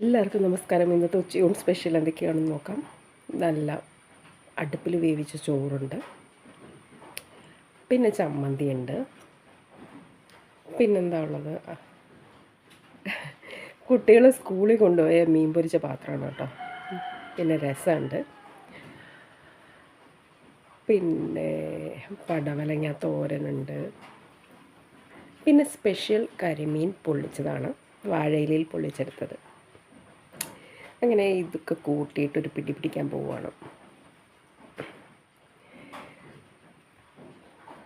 എല്ലാവർക്കും നമസ്കാരം. ഇന്നത്തെ ഉച്ചയൂൺ സ്പെഷ്യൽ എന്തൊക്കെയാണെന്ന് നോക്കാം. നല്ല അടുപ്പിൽ വേവിച്ച ചോറുണ്ട്, പിന്നെ ചമ്മന്തി ഉണ്ട്, പിന്നെന്താ ഉള്ളത്, കുട്ടികൾ സ്കൂളിൽ കൊണ്ടുപോയ മീൻ പൊരിച്ച പാത്രമാണ് കേട്ടോ. പിന്നെ രസമുണ്ട്, പിന്നെ പടവലങ്ങ തോരനുണ്ട്, പിന്നെ സ്പെഷ്യൽ കരിമീൻ പൊള്ളിച്ചതാണ്, വാഴയിലയിൽ പൊള്ളിച്ചെടുത്തത്. അങ്ങനെ ഇതൊക്കെ കൂട്ടിയിട്ടൊരു പിടി പിടിക്കാൻ പോവുകയാണ്.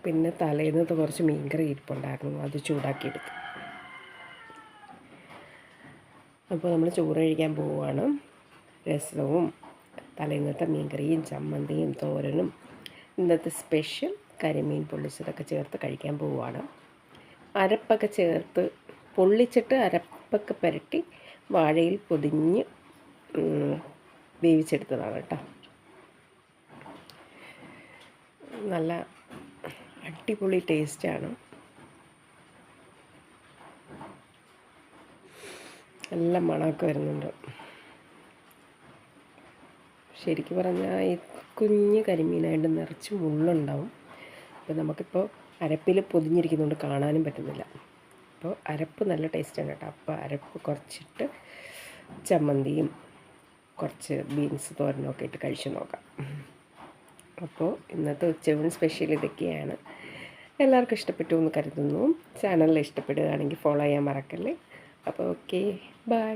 പിന്നെ തലേന്നത്തെ കുറച്ച് മീൻകറി ഇരിപ്പുണ്ടായിരുന്നു, അത് ചൂടാക്കിയെടുത്തു. അപ്പോൾ നമ്മൾ ചോറ് കഴിക്കാൻ പോവുകയാണ്. രസവും തലേന്നത്തെ മീൻകറിയും ചമ്മന്തിയും തോരനും ഇന്നത്തെ സ്പെഷ്യൽ കരിമീൻ പൊള്ളിച്ചതൊക്കെ ചേർത്ത് കഴിക്കാൻ പോവുകയാണ്. അരപ്പൊക്കെ ചേർത്ത് പൊള്ളിച്ചിട്ട് അരപ്പൊക്കെ പുരട്ടി വാഴയിൽ പൊതിഞ്ഞ് വേവിച്ചെടുത്തതാണ് കേട്ടോ. നല്ല അടിപൊളി ടേസ്റ്റാണ്. നല്ല മണമൊക്കെ വരുന്നുണ്ട്. ശരിക്കും പറഞ്ഞാൽ ഈ കുഞ്ഞ് കരിമീനായിട്ട് നിറച്ച് മുള്ളുണ്ടാവും. അപ്പോൾ നമുക്കിപ്പോൾ അരപ്പിൽ പൊതിഞ്ഞിരിക്കുന്നതുകൊണ്ട് കാണാനും പറ്റുന്നില്ല. അപ്പോൾ അരപ്പ് നല്ല ടേസ്റ്റാണ് കേട്ടോ. അപ്പോൾ അരപ്പ് കുറച്ചിട്ട് ചമ്മന്തിയും കുറച്ച് ബീൻസ് തോരനൊക്കെ ഇട്ട് കഴിച്ച് നോക്കാം. അപ്പോൾ ഇന്നത്തെ ഉച്ചയൂൺ സ്പെഷ്യൽ ഇതൊക്കെയാണ്. എല്ലാവർക്കും ഇഷ്ടപ്പെട്ടു എന്ന് കരുതുന്നു. ചാനലിൽ ഇഷ്ടപ്പെടുകയാണെങ്കിൽ ഫോളോ ചെയ്യാൻ മറക്കല്ലേ. അപ്പോൾ ഓക്കെ, ബൈ.